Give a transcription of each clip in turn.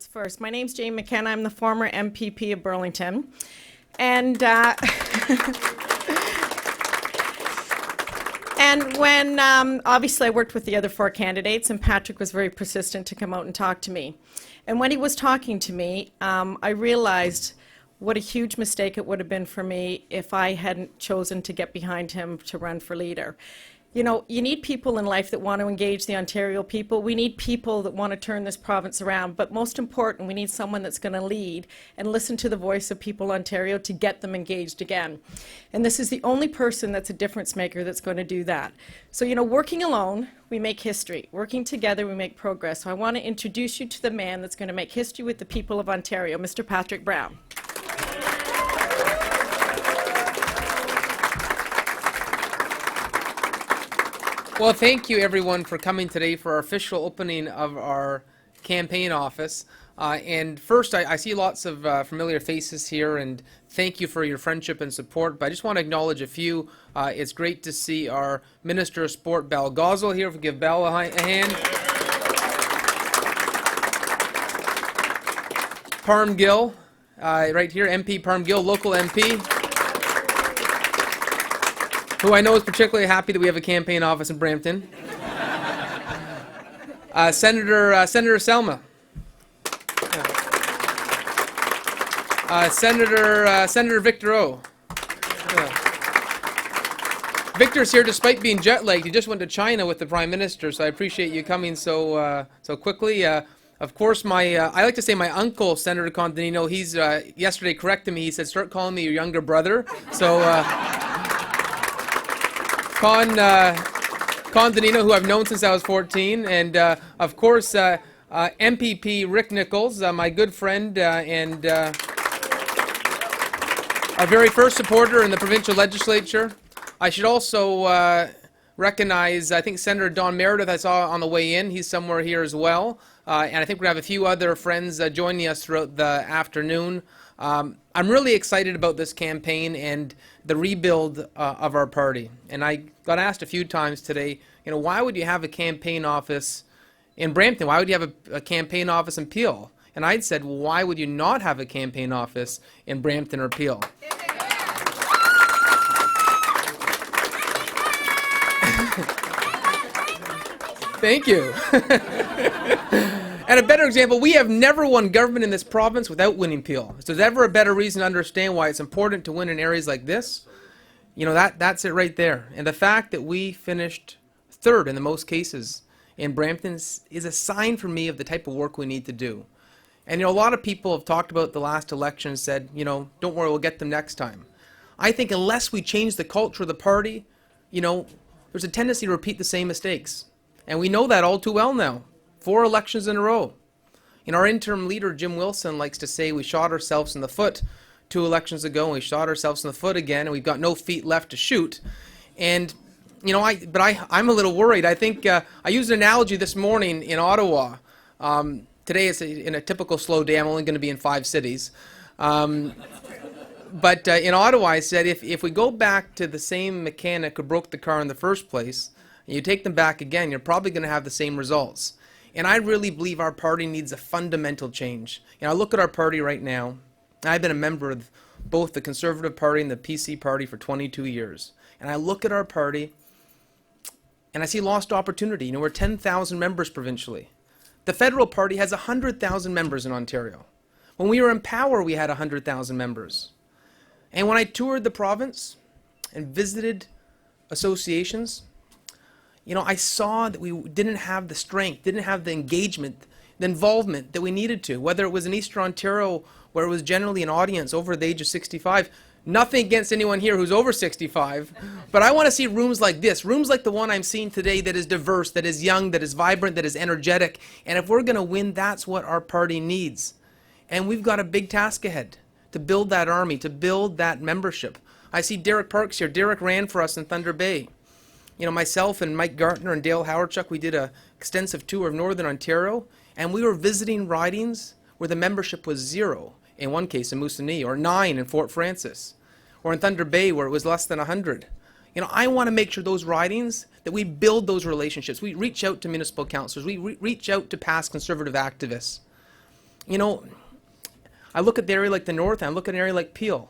First, my name's Jane McKenna. I'm the former MPP of Burlington. And, and when, obviously I worked with the other four candidates, and Patrick was very persistent to come out and talk to me. And when he was talking to me, I realized what a huge mistake it would have been for me if I hadn't chosen to get behind him to run for leader. You know, you need people in life that want to engage the Ontario people. We need people that want to turn this province around. But most important, we need someone that's going to lead and listen to the voice of people in Ontario to get them engaged again. And this is the only person that's a difference maker that's going to do that. So, you know, working alone, we make history. Working together, we make progress. So I want to introduce you to the man that's going to make history with the people of Ontario, Mr. Patric Brown. Well, thank you everyone for coming today for our official opening of our campaign office. And first, I see lots of familiar faces here, and thank you for your friendship and support. But I just want to acknowledge a few. It's great to see our Minister of Sport, Bal Gosel, here. Give Bal a hand. Parm Gill, right here, MP Parm Gill, local MP. Who I know is particularly happy that we have a campaign office in Brampton. Senator Selma. Senator Victor O. Victor's here despite being jet-lagged. He just went to China with the Prime Minister, so I appreciate you coming so quickly. Of course, I like to say my uncle, Senator Condonino, he's yesterday corrected me. He said, start calling me your younger brother. So... Condonino, who I've known since I was 14, and of course MPP Rick Nichols, my good friend and our very first supporter in the provincial legislature. I should also recognize, I think Senator Don Meredith I saw on the way in. He's somewhere here as well. And I think we're going to have a few other friends joining us throughout the afternoon. I'm really excited about this campaign and the rebuild of our party. And I got asked a few times today, you know, why would you have a campaign office in Brampton? Why would you have a campaign office in Peel? And I'd said, well, why would you not have a campaign office in Brampton or Peel? Thank you. And a better example, we have never won government in this province without winning Peel. If there's ever a better reason to understand why it's important to win in areas like this, you know, that's it right there. And the fact that we finished third in the most cases in Brampton is a sign for me of the type of work we need to do. And, you know, a lot of people have talked about the last election and said, you know, don't worry, we'll get them next time. I think unless we change the culture of the party, you know, there's a tendency to repeat the same mistakes. And we know that all too well now. 4 elections in a row. You know, our interim leader, Jim Wilson, likes to say we shot ourselves in the foot 2 elections ago, and we shot ourselves in the foot again, and we've got no feet left to shoot. And, you know, I'm a little worried. I think I used an analogy this morning in Ottawa. Today is in a typical slow day. I'm only going to be in 5 cities. But in Ottawa, I said, if we go back to the same mechanic who broke the car in the first place, and you take them back again, you're probably going to have the same results. And I really believe our party needs a fundamental change. You know, I look at our party right now. I've been a member of both the Conservative Party and the PC Party for 22 years. And I look at our party and I see lost opportunity. You know, we're 10,000 members provincially. The Federal Party has 100,000 members in Ontario. When we were in power, we had 100,000 members. And when I toured the province and visited associations, you know, I saw that we didn't have the strength, didn't have the engagement, the involvement that we needed to, whether it was in Eastern Ontario where it was generally an audience over the age of 65. Nothing against anyone here who's over 65, but I want to see rooms like this, rooms like the one I'm seeing today that is diverse, that is young, that is vibrant, that is energetic. And if we're going to win, that's what our party needs. And we've got a big task ahead to build that army, to build that membership. I see Derek Parks here. Derek ran for us in Thunder Bay. You know, myself and Mike Gartner and Dale Howardchuk, we did an extensive tour of Northern Ontario, and we were visiting ridings where the membership was 0, in one case in Moosonee, or 9 in Fort Francis, or in Thunder Bay where it was less than 100. You know, I want to make sure those ridings, that we build those relationships. We reach out to municipal councillors. We reach out to past Conservative activists. You know, I look at the area like the North, and I look at an area like Peel.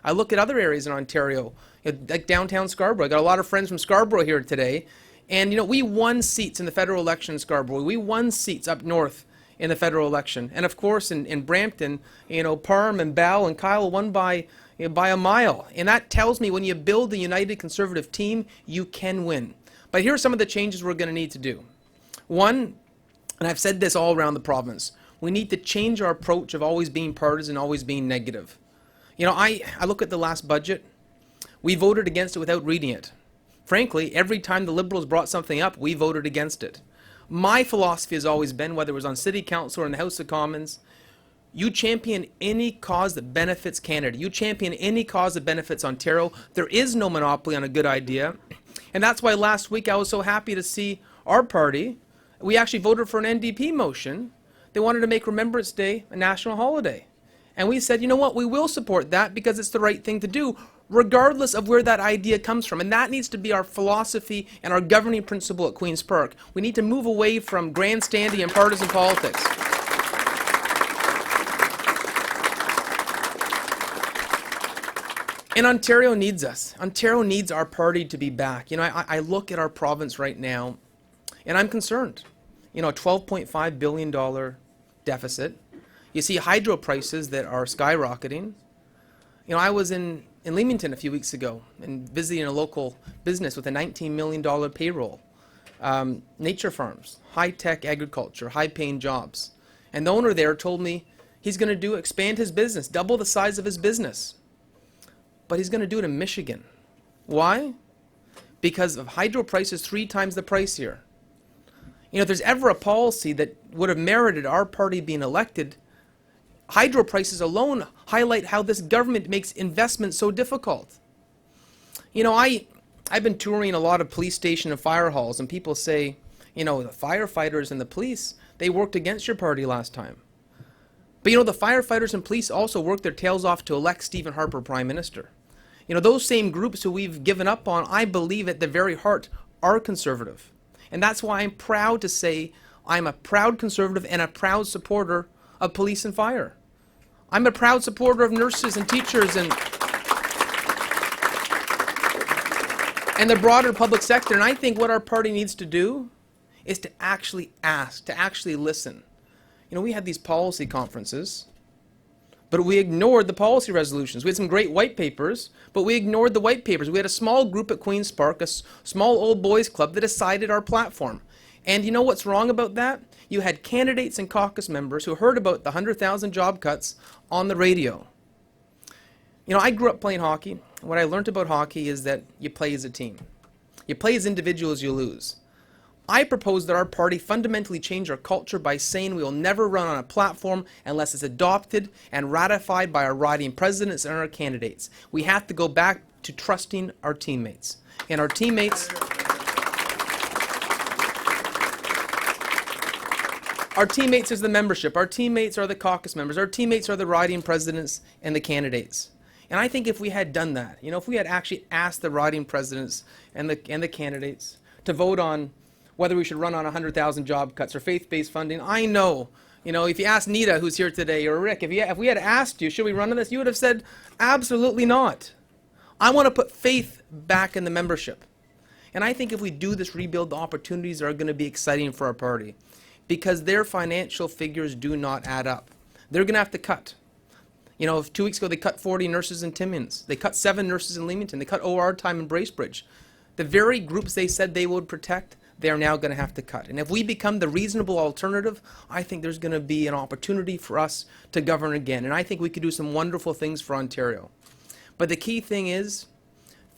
I look at other areas in Ontario, like downtown Scarborough. I got a lot of friends from Scarborough here today. And, we won seats in the federal election in Scarborough. We won seats up north in the federal election. And, of course, in Brampton, Parham and Bow and Kyle won by a mile. And that tells me when you build a united Conservative team, you can win. But here are some of the changes we're going to need to do. One, and I've said this all around the province, we need to change our approach of always being partisan, always being negative. I look at the last budget. We voted against it without reading it. Frankly, every time the Liberals brought something up, we voted against it. My philosophy has always been, whether it was on City Council or in the House of Commons, you champion any cause that benefits Canada. You champion any cause that benefits Ontario. There is no monopoly on a good idea. And that's why last week I was so happy to see our party, we actually voted for an NDP motion. They wanted to make Remembrance Day a national holiday. And we said, you know what, we will support that because it's the right thing to do, regardless of where that idea comes from. And that needs to be our philosophy and our governing principle at Queen's Park. We need to move away from grandstanding and partisan politics. And Ontario needs us. Ontario needs our party to be back. I look at our province right now, and I'm concerned. A $12.5 billion deficit. You see hydro prices that are skyrocketing. I was in Leamington a few weeks ago and visiting a local business with a $19 million payroll. Nature farms, high-tech agriculture, high-paying jobs. And the owner there told me he's going to expand his business, double the size of his business. But he's going to do it in Michigan. Why? Because of hydro prices 3 times the price here. If there's ever a policy that would have merited our party being elected, hydro prices alone highlight how this government makes investment so difficult. I've been touring a lot of police station and fire halls, and people say, the firefighters and the police, they worked against your party last time. But the firefighters and police also worked their tails off to elect Stephen Harper Prime Minister. Those same groups who we've given up on, I believe at the very heart, are Conservative. And that's why I'm proud to say I'm a proud Conservative and a proud supporter of police and fire. I'm a proud supporter of nurses and teachers and the broader public sector. And I think what our party needs to do is to actually ask, to actually listen. We had these policy conferences, but we ignored the policy resolutions. We had some great white papers, but we ignored the white papers. We had a small group at Queen's Park, a small old boys club that decided our platform. And you know what's wrong about that? You had candidates and caucus members who heard about the 100,000 job cuts on the radio. I grew up playing hockey. What I learned about hockey is that you play as a team. You play as individuals, you lose. I propose that our party fundamentally change our culture by saying we will never run on a platform unless it's adopted and ratified by our riding presidents and our candidates. We have to go back to trusting our teammates. And our teammates... Our teammates is the membership. Our teammates are the caucus members. Our teammates are the riding presidents and the candidates. And I think if we had done that, if we had actually asked the riding presidents and the candidates to vote on whether we should run on 100,000 job cuts or faith-based funding, I know, if you asked Nita, who's here today, or Rick, if we had asked you, should we run on this, you would have said, absolutely not. I want to put faith back in the membership. And I think if we do this rebuild, the opportunities are going to be exciting for our party, because their financial figures do not add up. They're going to have to cut. 2 weeks ago they cut 40 nurses in Timmins. They cut 7 nurses in Leamington. They cut OR time in Bracebridge. The very groups they said they would protect, they are now going to have to cut. And if we become the reasonable alternative, I think there's going to be an opportunity for us to govern again. And I think we could do some wonderful things for Ontario. But the key thing is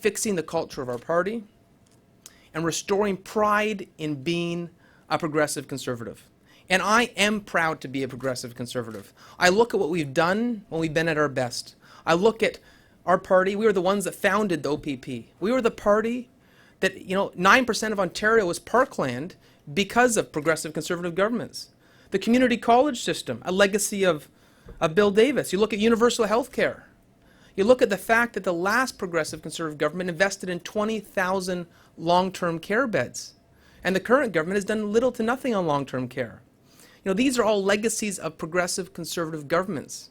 fixing the culture of our party and restoring pride in being a progressive Conservative. And I am proud to be a progressive Conservative. I look at what we've done when we've been at our best. I look at our party. We were the ones that founded the OPP. We were the party that, 9% of Ontario was parkland because of progressive Conservative governments. The community college system, a legacy of Bill Davis. You look at universal health care. You look at the fact that the last progressive Conservative government invested in 20,000 long-term care beds. And the current government has done little to nothing on long-term care. You know, these are all legacies of progressive conservative governments.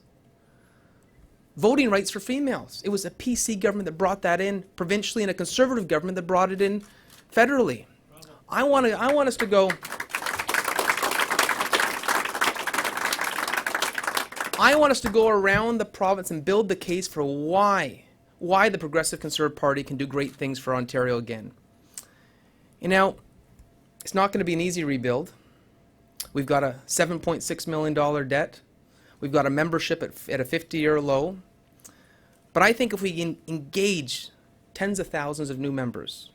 Voting rights for females. It was a PC government that brought that in provincially and a conservative government that brought it in federally. I want us to go. I want us to go around the province and build the case for why the Progressive Conservative Party can do great things for Ontario again. You know, it's not going to be an easy rebuild. We've got a $7.6 million debt. We've got a membership at a 50-year low. But I think if we can engage tens of thousands of new members,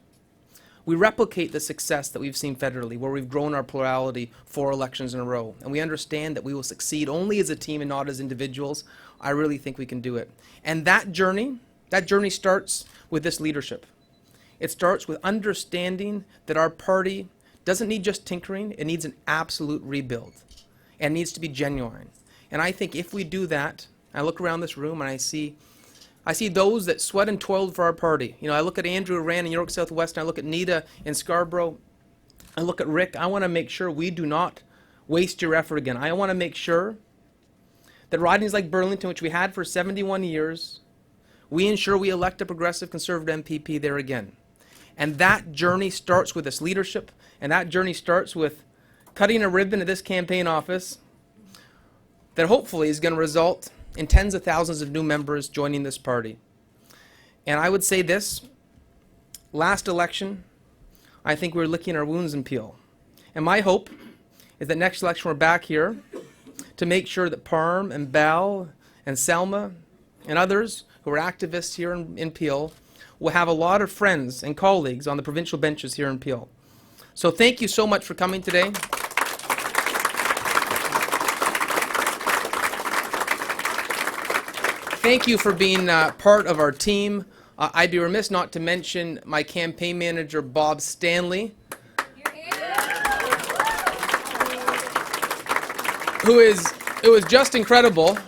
we replicate the success that we've seen federally, where we've grown our plurality 4 elections in a row, and we understand that we will succeed only as a team and not as individuals, I really think we can do it. And that journey starts with this leadership. It starts with understanding that our party doesn't need just tinkering, it needs an absolute rebuild, and needs to be genuine. And I think if we do that, I look around this room and I see those that sweat and toiled for our party. You know, I look at Andrew who ran in York Southwest, and I look at Nita in Scarborough, I look at Rick. I want to make sure we do not waste your effort again. I want to make sure that ridings like Burlington, which we had for 71 years, we ensure we elect a progressive conservative MPP there again. And that journey starts with this leadership, and that journey starts with cutting a ribbon at this campaign office that hopefully is going to result in tens of thousands of new members joining this party. And I would say this, last election, I think we're licking our wounds in Peel. And my hope is that next election we're back here to make sure that Parm and Bal and Selma and others who are activists here in Peel will have a lot of friends and colleagues on the provincial benches here in Peel. So thank you so much for coming today. Thank you for being part of our team. I'd be remiss not to mention my campaign manager, Bob Stanley, who is just incredible,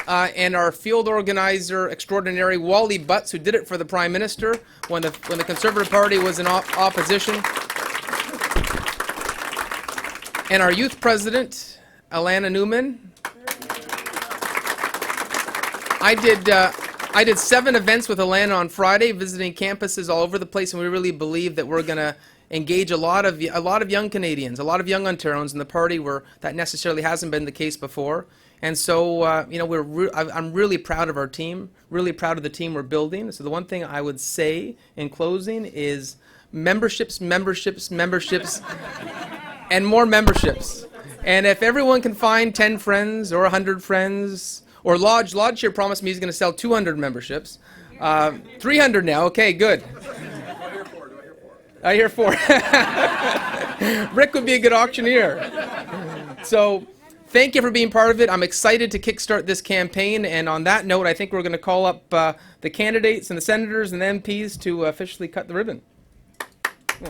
and our field organizer extraordinary, Wally Butts, who did it for the Prime Minister when the Conservative Party was in opposition, and our youth president, Alana Newman. I did 7 events with Alana on Friday, visiting campuses all over the place, and we really believe that we're going to engage a lot of young Canadians, a lot of young Ontarians in the party where that necessarily hasn't been the case before. And so, you know, I'm really proud of our team, really proud of the team we're building. So the one thing I would say in closing is memberships, memberships, memberships, and more memberships. And if everyone can find 10 friends or 100 friends, or Lodge here promised me he's going to sell 200 memberships. 300 now. Okay, good. I hear 4. Rick would be a good auctioneer. So thank you for being part of it. I'm excited to kickstart this campaign. And on that note, I think we're going to call up the candidates and the senators and the MPs to officially cut the ribbon. Yeah.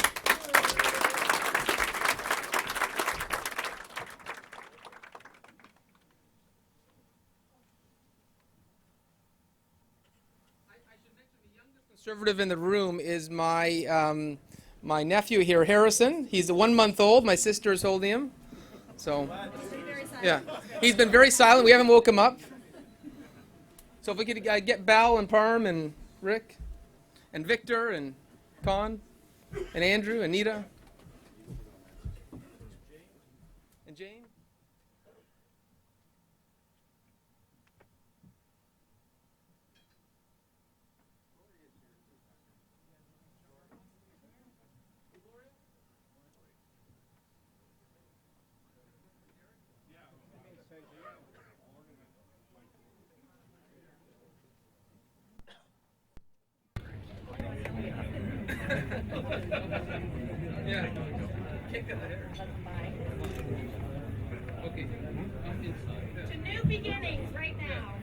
Conservative in the room is my my nephew here, Harrison. He's 1 month old. My sister is holding him. So, yeah, he's been very silent. We haven't woke him up. So if we could get Bal and Parm and Rick and Victor and Con and Andrew and Nita and Jane. Yeah. To new beginnings right now.